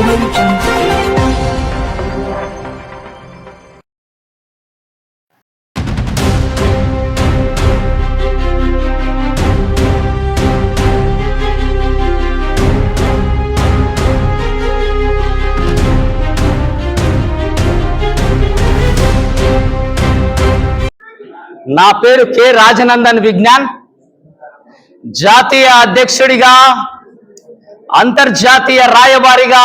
నా పేరు కె రాజనందన్ విజ్ఞాన్. జాతీయ అధ్యక్షుడిగా, అంతర్జాతీయ రాయబారిగా,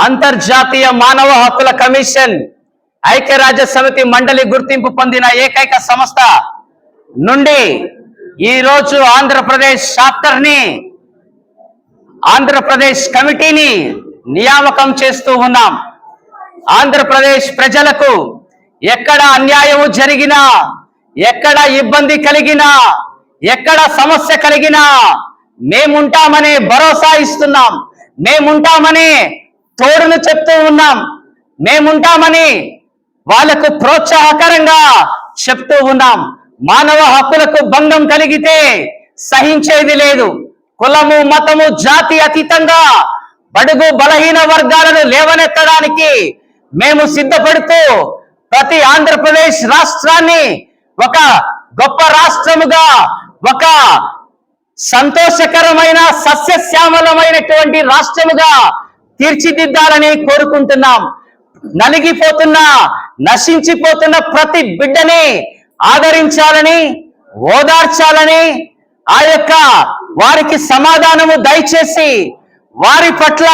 అంతర్జాతీయ మానవ హక్కుల కమిషన్ ఐక్యరాజ్య సమితి మండలి గుర్తింపు పొందిన ఏకైక సంస్థ నుండి ఈరోజు ఆంధ్రప్రదేశ్ చాప్టర్ని, ఆంధ్రప్రదేశ్ కమిటీని నియామకం చేస్తూ ఉన్నాం. ఆంధ్రప్రదేశ్ ప్రజలకు ఎక్కడ అన్యాయము జరిగినా, ఎక్కడ ఇబ్బంది కలిగినా, ఎక్కడ సమస్య కలిగినా మేముంటామనే భరోసా ఇస్తున్నాం. మేముంటామని తోడును చెప్తూ ఉన్నాం. మేముంటామని వాళ్లకు ప్రోత్సాహకరంగా చెప్తూ ఉన్నాం. మానవ హక్కులకు భంగం కలిగితే సహించేది లేదు. కులము, మతము, జాతి అతీతంగా బడుగు బలహీన వర్గాలను లేవనెత్తడానికి మేము సిద్ధపడుతూ ప్రతి ఆంధ్రప్రదేశ్ రాష్ట్రాన్ని ఒక గొప్ప రాష్ట్రముగా, ఒక సంతోషకరమైన సస్యశ్యామలమైనటువంటి రాష్ట్రముగా తీర్చిదిద్దాలని కోరుకుంటున్నాం. నలిగిపోతున్న, నశించిపోతున్న ప్రతి బిడ్డని ఆదరించాలని, ఓదార్చాలని, ఆ యొక్క వారికి సమాధానము దయచేసి వారి పట్ల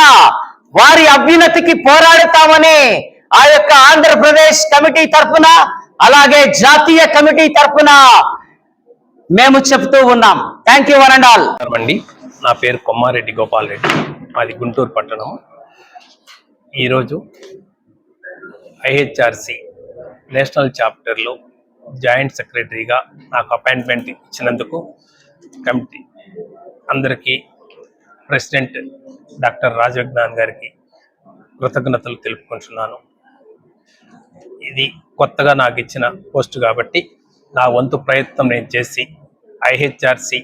వారి అభ్యున్నతికి పోరాడతామని ఆ యొక్క ఆంధ్రప్రదేశ్ కమిటీ తరఫున, అలాగే జాతీయ కమిటీ తరఫున మేము చెప్తూ ఉన్నాం. Thank you one and all. నా పేరు కొమ్మారెడ్డి గోపాల్ రెడ్డి, మాది గుంటూరు పట్టణం. ఈరోజు ఐహెచ్ఆర్సి నేషనల్ చాప్టర్లో జాయింట్ సెక్రటరీగా నాకు అపాయింట్మెంట్ ఇచ్చినందుకు కమిటీ అందరికీ, ప్రెసిడెంట్ డాక్టర్ రాజవిజ్ఞాన్ గారికి కృతజ్ఞతలు తెలుపుకుంటున్నాను. ఇది కొత్తగా నాకు ఇచ్చిన పోస్టు కాబట్టి నా వంతు ప్రయత్నం నేను చేసి ఐహెచ్ఆర్సి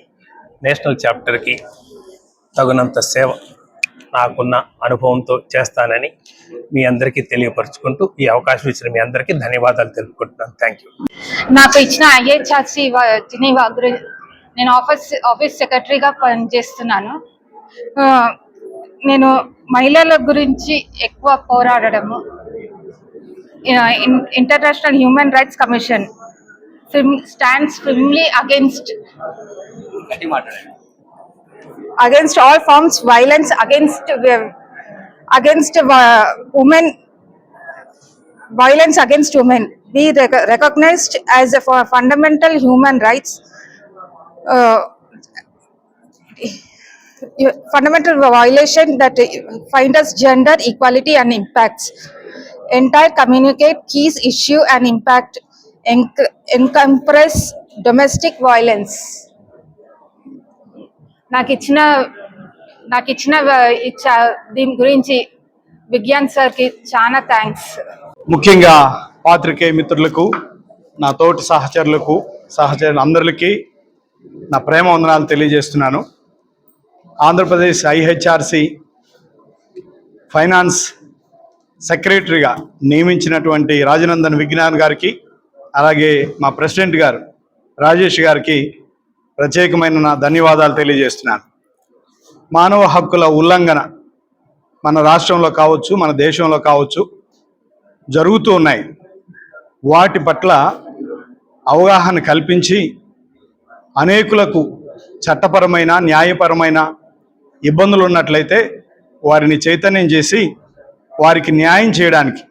నేషనల్ చాప్టర్కి తగినంత సేవ నాకున్న అనుభవంతో చేస్తానని మీ అందరికీ తెలియపరుచుకుంటూ ఈ అవకాశం ఇచ్చిన మీ అందరికీ ధన్యవాదాలు తెలుపుకుంటున్నాను. Thank you. నాకు ఇచ్చిన ఐహెచ్ఆర్సి నేను ఆఫీస్ సెక్రటరీగా పనిచేస్తున్నాను. నేను మహిళల గురించి ఎక్కువ పోరాడము, international human rights commission stands firmly against all forms violence against women. Violence against women be recognized as a fundamental human rights, fundamental violation that finds gender equality and impacts entire communicate keys issue and impact encompass domestic violence. నాకు ఇచ్చిన దీని గురించి విజ్ఞాన్ సార్కి చాలా thanks. ముఖ్యంగా పాత్రికేయ మిత్రులకు, నా తోటి సహచరులకు, అందరికీ నా ప్రేమ వందనాలు తెలియజేస్తున్నాను. ఆంధ్రప్రదేశ్ ఐహెచ్ఆర్సి ఫైనాన్స్ సెక్రటరీగా నియమించినటువంటి రాజనందన్ విజ్ఞాన్ గారికి, అలాగే మా ప్రెసిడెంట్ గారు రాజేష్ గారికి ప్రత్యేకమైన నా ధన్యవాదాలు తెలియజేస్తున్నాను. మానవ హక్కుల ఉల్లంఘన మన రాష్ట్రంలో కావచ్చు, మన దేశంలో కావచ్చు జరుగుతూ ఉన్నాయి. వాటి పట్ల అవగాహన కల్పించి అనేకులకు చట్టపరమైన, న్యాయపరమైన ఇబ్బందులు ఉన్నట్లయితే వారిని చైతన్యం చేసి వారికి న్యాయం చేయడానికి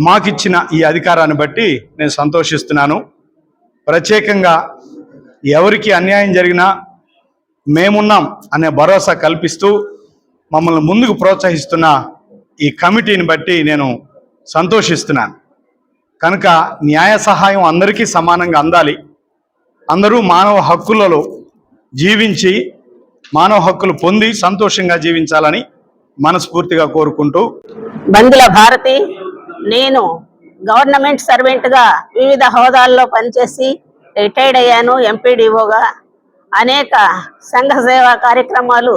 మాకిచ్చిన ఈ అధికారాన్ని బట్టి నేను సంతోషిస్తున్నాను. ప్రత్యేకంగా ఎవరికి అన్యాయం జరిగినా మేమున్నాం అనే భరోసా కల్పిస్తూ మమ్మల్ని ముందుకు ప్రోత్సహిస్తున్న ఈ కమిటీని బట్టి నేను సంతోషిస్తున్నాను. కనుక న్యాయ సహాయం అందరికీ సమానంగా అందాలి. అందరూ మానవ హక్కులలో జీవించి, మానవ హక్కులు పొంది సంతోషంగా జీవించాలని మనస్ఫూర్తిగా కోరుకుంటూ. బందుల భారతి. నేను గవర్నమెంట్ సర్వెంట్గా వివిధ హోదాల్లో పనిచేసి రిటైర్డ్ అయ్యాను. ఎంపీడీఓగా అనేక సంఘ సేవా కార్యక్రమాలు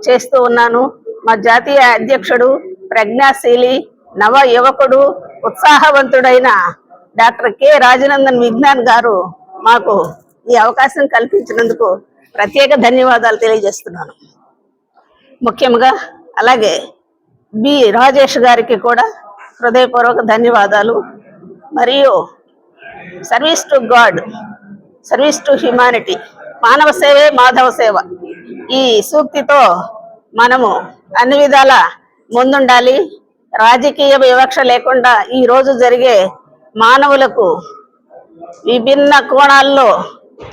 చేస్తూ ఉన్నాను. మా జాతీయ అధ్యక్షుడు, ప్రజ్ఞాశీలి, నవ యువకుడు, ఉత్సాహవంతుడైన డాక్టర్ కె రాజనందన్ విజ్ఞాన్ గారు మాకు ఈ అవకాశం కల్పించినందుకు ప్రత్యేక ధన్యవాదాలు తెలియజేస్తున్నాను. ముఖ్యంగా అలాగే బి రాజేష్ గారికి కూడా హృదయపూర్వక ధన్యవాదాలు. మరియు service to God, service to humanity, మానవ సేవే మాధవ సేవ, ఈ సూక్తితో మనము అన్ని విధాల ముందుండాలి. రాజకీయ వివక్ష లేకుండా ఈ రోజు జరిగే మానవులకు విభిన్న కోణాల్లో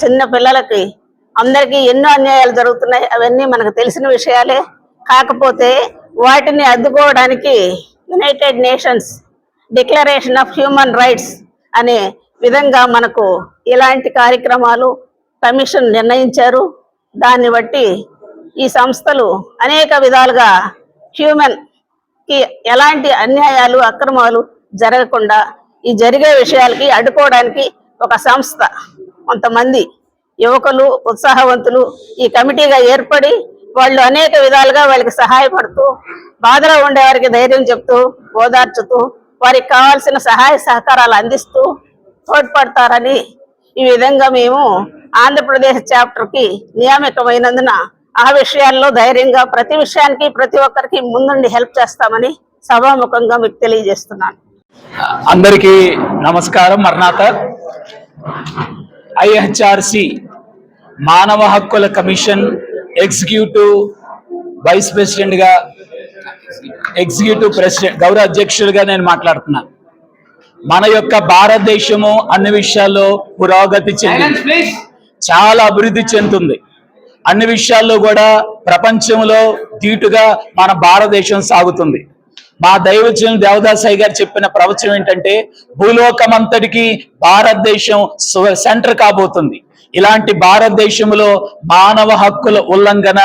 చిన్న పిల్లలకి అందరికీ ఎన్నో అన్యాయాలు జరుగుతున్నాయి. అవన్నీ మనకు తెలిసిన విషయాలే. కాకపోతే వాటిని అడ్డుకోవడానికి United nations declaration of human rights అనే విధంగా మనకు ఇలాంటి కార్యక్రమాలు కమిషన్ నిర్ణయించారు. దాన్ని బట్టి ఈ సంస్థలు అనేక విధాలుగా హ్యూమన్కి ఎలాంటి అన్యాయాలు అక్రమాలు జరగకుండా ఈ జరిగే విషయాలకి అడ్డుకోవడానికి ఒక సంస్థ, కొంతమంది యువకులు, ఉత్సాహవంతులు ఈ కమిటీగా ఏర్పడి వాళ్ళు అనేక విధాలుగా వాళ్ళకి సహాయపడుతూ, బాధలో ఉండే వారికి ధైర్యం చెప్తూ, ఓదార్చుతూ, వారికి కావాల్సిన సహాయ సహకారాలు అందిస్తూ తోడ్పడతారని ఈ విధంగా మేము ఆంధ్రప్రదేశ్ చాప్టర్కి నియామకమైనందున ఆ విషయాల్లో ధైర్యంగా ప్రతి విషయానికి ప్రతి ఒక్కరికి ముందుండి హెల్ప్ చేస్తామని సభాముఖంగా మీకు తెలియజేస్తున్నాను. అందరికీ నమస్కారం. మర్నాథ ఐహెచ్ఆర్సి మానవ హక్కుల కమిషన్ ఎగ్జిక్యూటివ్ వైస్ ప్రెసిడెంట్గా, ఎగ్జిక్యూటివ్ ప్రెసిడెంట్, గౌరవ అధ్యక్షుడిగా నేను మాట్లాడుతున్నాను. మన యొక్క భారతదేశము అన్ని విషయాల్లో పురోగతి చెందింది, చాలా అభివృద్ధి చెందుతుంది. అన్ని విషయాల్లో కూడా ప్రపంచంలో ధీటుగా మన భారతదేశం సాగుతుంది. మా దైవజనులు దేవదాసాయి గారు చెప్పిన ప్రవచనం ఏంటంటే, భూలోకమంతటికి భారతదేశం సెంటర్ కాబోతుంది. ఇలాంటి భారతదేశంలో మానవ హక్కుల ఉల్లంఘన,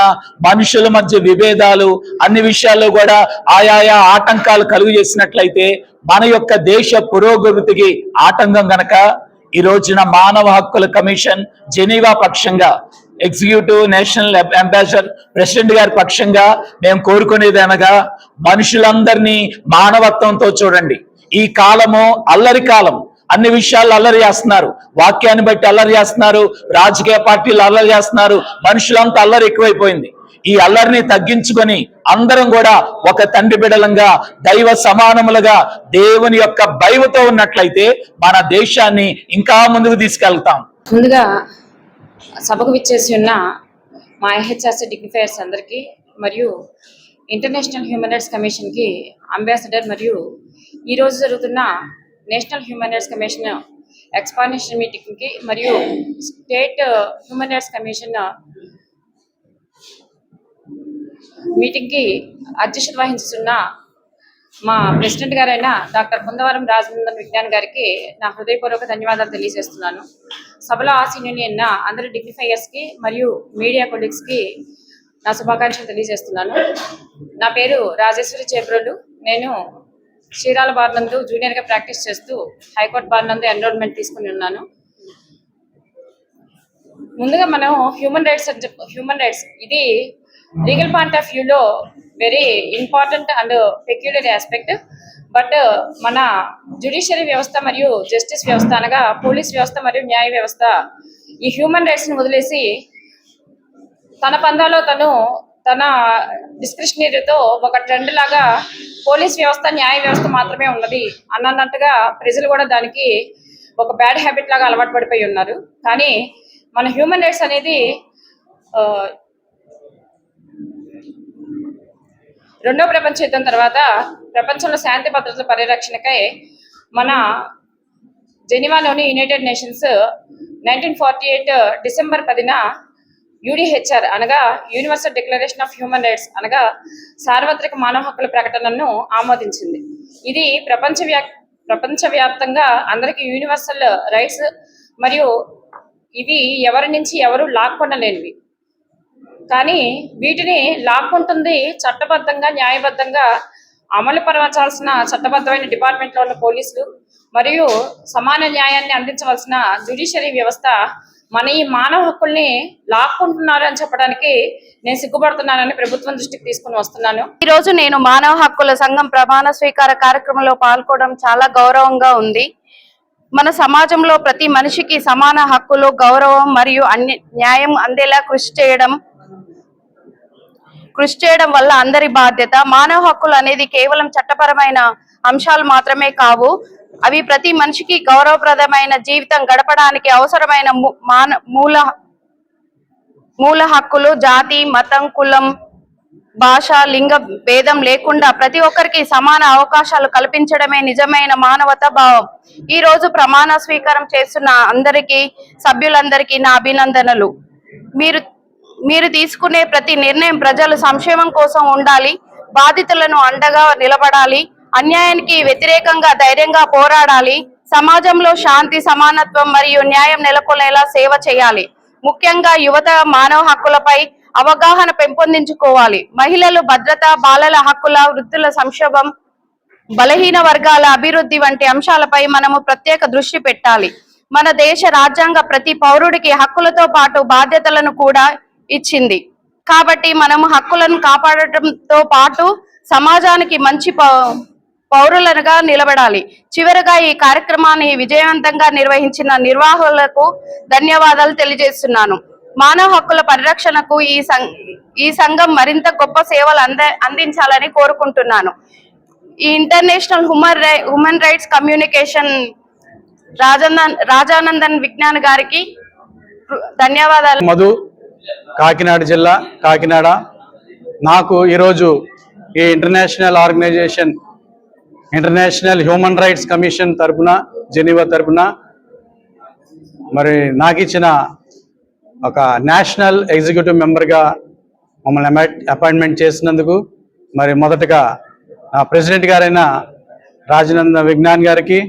మనుషుల మధ్య విభేదాలు, అన్ని విషయాల్లో కూడా ఆయా ఆటంకాలు కలుగు చేసినట్లయితే మన యొక్క దేశ పురోగతికి ఆటంకం గనక ఈ రోజున మానవ హక్కుల కమిషన్ జెనీవా పక్షంగా, ఎగ్జిక్యూటివ్ నేషనల్ అంబాసిడర్ ప్రెసిడెంట్ గారి పక్షంగా మేము కోరుకునేది అనగా, మనుషులందరినీ మానవత్వంతో చూడండి. ఈ కాలము అల్లరి కాలం. అన్ని విషయాల్లో అల్లరి చేస్తున్నారు, వాక్యాన్ని బట్టి అల్లరి చేస్తున్నారు, రాజకీయ పార్టీలు అల్లరి చేస్తున్నారు, మనుషులంతా అల్లరి ఎక్కువైపోయింది. ఈ అల్లరిని తగ్గించుకొని అందరం కూడా ఒక తండ్రి బిడ్డలంగా, దైవ సమానములుగా, దేవుని యొక్క భయముతో ఉన్నట్లయితే మన దేశాన్ని ఇంకా ముందుకు తీసుకెళ్తాం. ముందుగా సభకు విచ్చేసి ఉన్న మా ఐహెచ్ఆర్సీ డిగ్నిఫైయర్స్ అందరికీ, మరియు ఇంటర్నేషనల్ హ్యూమన్ రైట్స్ కమిషన్కి అంబాసిడర్, మరియు ఈరోజు జరుగుతున్న national human rights commission expansion మీటింగ్కి, మరియు స్టేట్ హ్యూమన్ రైట్స్ కమిషన్ మీటింగ్కి అధ్యక్షత వహించుతున్న మా ప్రెసిడెంట్ గారైన డాక్టర్ కుందవరం రాజనందన్ విజ్ఞాన్ గారికి నా హృదయపూర్వక ధన్యవాదాలు తెలియజేస్తున్నాను. సభలో ఆసీనులైన అందరి డిగ్నిఫైయర్స్కి మరియు మీడియా కొలీగ్స్కి నా శుభాకాంక్షలు తెలియజేస్తున్నాను. నా పేరు రాజేశ్వరి చేబ్రోలు. నేను శ్రీరాల బార్ నందు జూనియర్గా ప్రాక్టీస్ చేస్తూ హైకోర్టు బార్ నందు ఎన్రోల్మెంట్ తీసుకుని ఉన్నాను. ముందుగా మనం హ్యూమన్ రైట్స్ ఇది లీగల్ పాయింట్ ఆఫ్ వ్యూలో very important and peculiar aspect. But మన జ్యుడిషియరీ వ్యవస్థ మరియు జస్టిస్ వ్యవస్థ అనగా పోలీస్ వ్యవస్థ మరియు న్యాయ వ్యవస్థ ఈ హ్యూమన్ రైట్స్ని వదిలేసి తన పందాలో తన డిస్క్రిషనరీతో ఒక ట్రెండ్ లాగా పోలీస్ వ్యవస్థ, న్యాయ వ్యవస్థ మాత్రమే ఉన్నది అన్నట్టుగా ప్రజలు కూడా దానికి ఒక బ్యాడ్ హ్యాబిట్ లాగా అలవాటు పడిపోయి ఉన్నారు. కానీ మన హ్యూమన్ రైట్స్ అనేది రెండో ప్రపంచ యుద్ధం తర్వాత ప్రపంచంలో శాంతి భద్రతల పరిరక్షణకై మన జెనీవాలోని యునైటెడ్ నేషన్స్ 1948 డిసెంబర్ 10న యూడిహెచ్ఆర్ అనగా universal declaration of human rights అనగా సార్వత్రిక మానవ హక్కుల ప్రకటనను ఆమోదించింది. ఇది ప్రపంచవ్యాప్తంగా అందరికీ యూనివర్సల్ రైట్స్, మరియు ఇవి ఎవరి నుంచి ఎవరు లాక్కొనలేనివి. కానీ వీటిని లాక్కుంటుంది చట్టబద్ధంగా, న్యాయబద్ధంగా అమలు పరచాల్సిన చట్టబద్ధమైన డిపార్ట్మెంట్లో ఉన్న పోలీసులు, మరియు సమాన న్యాయాన్ని అందించవలసిన జ్యుడిషియరీ వ్యవస్థ మన ఈ మానవ హక్కుల్ని లాక్కుంటున్నారు అని చెప్పడానికి నేను సిగ్గుపడుతున్నానని ప్రభుత్వం దృష్టికి తీసుకుని వస్తున్నాను. ఈ రోజు నేను మానవ హక్కుల సంఘం ప్రమాణ స్వీకార కార్యక్రమంలో పాల్గొనడం చాలా గౌరవంగా ఉంది. మన సమాజంలో ప్రతి మనిషికి సమాన హక్కులు, గౌరవం మరియు న్యాయం అందేలా కృషి చేయడం వల్ల అందరి బాధ్యత. మానవ హక్కులు అనేది కేవలం చట్టపరమైన అంశాలు మాత్రమే కావు, అవి ప్రతి మనిషికి గౌరవప్రదమైన జీవితం గడపడానికి అవసరమైన మూల హక్కులు. జాతి, మతం, కులం, భాష, లింగ భేదం లేకుండా ప్రతి ఒక్కరికి సమాన అవకాశాలు కల్పించడమే నిజమైన మానవతా భావం. ఈ రోజు ప్రమాణ స్వీకారం చేస్తున్న సభ్యులందరికీ నా అభినందనలు. మీరు తీసుకునే ప్రతి నిర్ణయం ప్రజల సంక్షేమం కోసం ఉండాలి. బాధితులను అండగా నిలబడాలి. అన్యాయానికి వ్యతిరేకంగా ధైర్యంగా పోరాడాలి. సమాజంలో శాంతి, సమానత్వం మరియు న్యాయం నెలకొనేలా సేవ చేయాలి. ముఖ్యంగా యువత మానవ హక్కులపై అవగాహన పెంపొందించుకోవాలి. మహిళలు భద్రత, బాలల హక్కుల, వృద్ధుల సంక్షేమం, బలహీన వర్గాల అభివృద్ధి వంటి అంశాలపై మనము ప్రత్యేక దృష్టి పెట్టాలి. మన దేశ రాజ్యాంగ ప్రతి పౌరుడికి హక్కులతో పాటు బాధ్యతలను కూడా ఇచ్చింది. కాబట్టి మనము హక్కులను కాపాడటంతో పాటు సమాజానికి మంచి పౌరులుగా నిలబడాలి. చివరగా ఈ కార్యక్రమాన్ని విజయవంతంగా నిర్వహించిన నిర్వాహకులకు ధన్యవాదాలు తెలియజేస్తున్నాను. మానవ హక్కుల పరిరక్షణకు ఈ సంఘం మరింత గొప్ప సేవలు అందించాలని కోరుకుంటున్నాను. ఈ international human rights communication Rajanandan Vignan గారికి ధన్యవాదాలు. మధు, కాకినాడ జిల్లా, కాకినాడ. నాకు ఈరోజు ఈ ఇంటర్నేషనల్ హ్యూమన్ రైట్స్ కమిషన్ తరపున, జెనీవా తరపున మరి నాకు ఇచ్చిన ఒక నేషనల్ ఎగ్జిక్యూటివ్ మెంబర్గా మమ్మల్ని అపాయింట్మెంట్ చేసినందుకు మరి మొదటగా నా ప్రెసిడెంట్ గారైన రాజానందన్ విజ్ఞాన్ గారికి,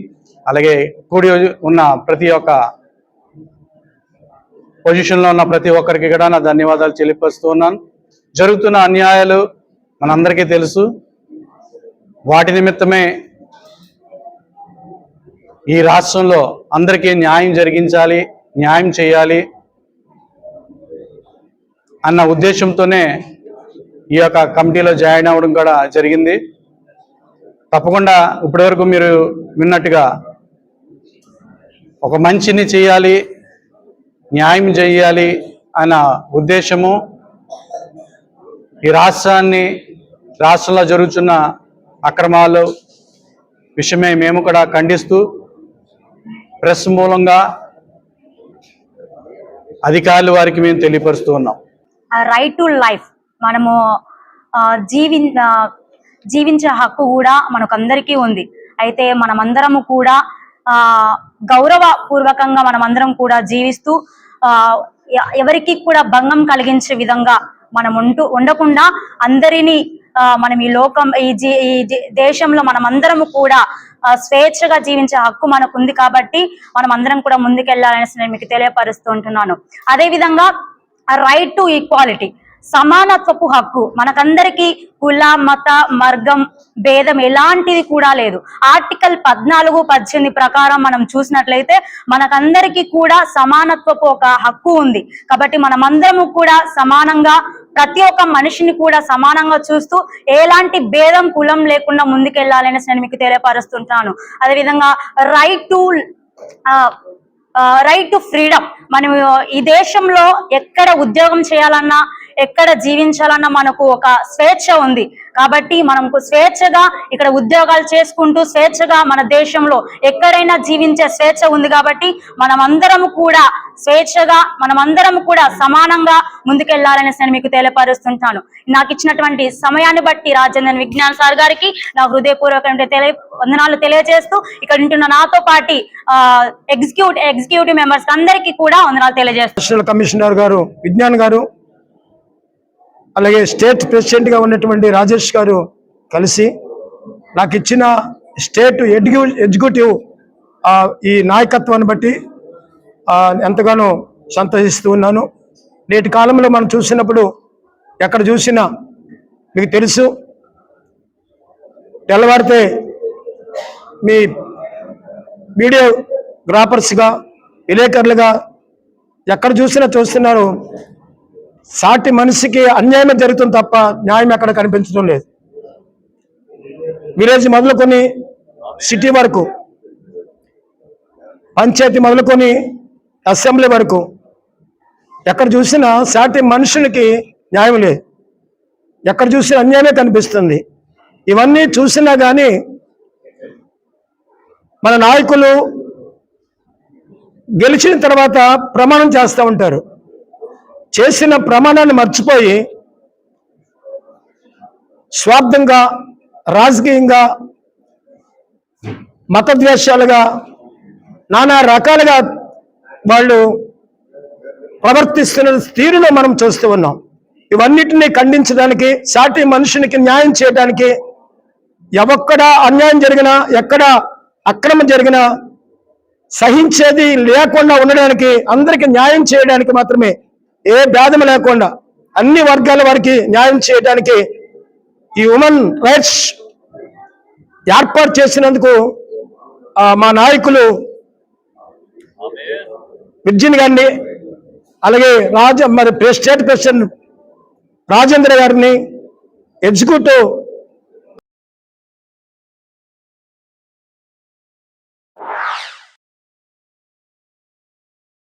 అలాగే కూడి ఉన్న ప్రతి ఒక్క పొజిషన్లో ఉన్న ప్రతి ఒక్కరికి కూడా నా ధన్యవాదాలు తెలియపరుస్తూ ఉన్నాను. జరుగుతున్న అన్యాయాలు మనందరికీ తెలుసు. వాటి నిమిత్తమే ఈ రాష్ట్రంలో అందరికీ న్యాయం జరిగించాలి, న్యాయం చేయాలి అన్న ఉద్దేశంతోనే ఈ యొక్క కమిటీలో జాయిన్ అవ్వడం కూడా జరిగింది. తప్పకుండా ఇప్పటివరకు మీరు విన్నట్టుగా ఒక మంచిని చేయాలి, న్యాయం చేయాలి అన్న ఉద్దేశము ఈ రాష్ట్రంలో జరుగుతున్న అక్రమాలు విషయమే మేము కూడా ఖండిస్తూ ప్రెస్ మూలంగా అధికారుల వారికి మేము తెలియపరుస్తూ ఉన్నాం. రైట్ టు లైఫ్, మనము జీవించే హక్కు కూడా మనకందరికీ ఉంది. అయితే మనమందరము కూడా గౌరవపూర్వకంగా మనమందరం కూడా జీవిస్తూ ఎవరికి కూడా భంగం కలిగించే విధంగా మనం ఉండకుండా అందరినీ మనం ఈ లోకం ఈ దేశంలో మనమందరము కూడా స్వేచ్ఛగా జీవించే హక్కు మనకు ఉంది. కాబట్టి మనం అందరం కూడా ముందుకెళ్లాలనేసి నేను మీకు తెలియపరుస్తూ ఉంటున్నాను. అదే విధంగా రైట్ టు ఈక్వాలిటీ, సమానత్వపు హక్కు మనకందరికీ కుల, మత, వర్గం భేదం ఎలాంటిది కూడా లేదు. ఆర్టికల్ 14-18 ప్రకారం మనం చూసినట్లయితే మనకందరికీ కూడా సమానత్వపు ఒక హక్కు ఉంది. కాబట్టి మనమందరము కూడా సమానంగా ప్రతి ఒక్క మనిషిని కూడా సమానంగా చూస్తూ ఎలాంటి భేదం, కులం లేకుండా ముందుకెళ్లాలనేసి నేను మీకు తెలియపరుస్తుంటాను. అదేవిధంగా రైట్ టు ఫ్రీడమ్, మనం ఈ దేశంలో ఎక్కడ ఉద్యోగం చేయాలన్నా, ఎక్కడ జీవించాలన్నా మనకు ఒక స్వేచ్ఛ ఉంది. కాబట్టి మనకు స్వేచ్ఛగా ఇక్కడ ఉద్యోగాలు చేసుకుంటూ స్వేచ్ఛగా మన దేశంలో ఎక్కడైనా జీవించే స్వేచ్ఛ ఉంది. కాబట్టి మనమందరము కూడా స్వేచ్ఛగా, మనమందరం కూడా సమానంగా ముందుకెళ్లాలనేసి నేను మీకు తెలియపరుస్తుంటాను. నాకు ఇచ్చినటువంటి సమయాన్ని బట్టి రాజానందన్ విజ్ఞాన్ సార్ గారికి నా హృదయపూర్వక వందనాలు తెలియజేస్తూ ఇక్కడ ఉంటున్న నాతో పాటి ఎగ్జిక్యూటివ్ మెంబర్స్ అందరికీ కూడా వందనాలు తెలియజేస్తాను. నేషనల్ కమిషనర్ గారు విజ్ఞాన్ గారు, అలాగే స్టేట్ ప్రెసిడెంట్గా ఉన్నటువంటి రాజేష్ గారు కలిసి నాకు ఇచ్చిన స్టేట్ ఎగ్జిక్యూటివ్ ఈ నాయకత్వాన్ని బట్టి ఎంతగానో సంతోషిస్తూ ఉన్నాను. నేటి కాలంలో మనం చూసినప్పుడు ఎక్కడ చూసినా మీకు తెలుసు, తెల్లవారితే మీ వీడియోగ్రాఫర్స్గా, విలేకరులుగా ఎక్కడ చూసినా చూస్తున్నారు, సాటి మనిషికి అన్యాయం జరుగుతుంది తప్ప న్యాయం ఎక్కడ కనిపించడం లేదు. విలేజ్ మొదలుకొని సిటీ వరకు, పంచాయతీ మొదలుకొని అసెంబ్లీ వరకు ఎక్కడ చూసినా సాటి మనుషులకి న్యాయం లేదు. ఎక్కడ చూసినా అన్యాయమే కనిపిస్తుంది. ఇవన్నీ చూసినా కానీ మన నాయకులు గెలిచిన తర్వాత ప్రమాణం చేస్తూ ఉంటారు. చేసిన ప్రమాణాన్ని మర్చిపోయి స్వార్థంగా, రాజకీయంగా, మతద్వేషాలుగా, నానా రకాలుగా వాళ్ళు ప్రవర్తిస్తున్న తీరులో మనం చూస్తూ ఉన్నాం. ఇవన్నిటినీ ఖండించడానికి, సాటి మనుషునికి న్యాయం చేయడానికి, ఎక్కడ అన్యాయం జరిగినా, ఎక్కడ అక్రమం జరిగినా సహించేది లేకుండా ఉండడానికి, అందరికీ న్యాయం చేయడానికి మాత్రమే, ఏ భేదం లేకుండా అన్ని వర్గాల వారికి న్యాయం చేయడానికి ఈ హ్యూమన్ రైట్స్ ఏర్పాటు చేసినందుకు మా నాయకులు విర్జిన్ గారిని, అలాగే స్టేట్ ప్రెసిడెంట్ రాజేంద్ర గారిని, ఎగ్జిక్యూటివ్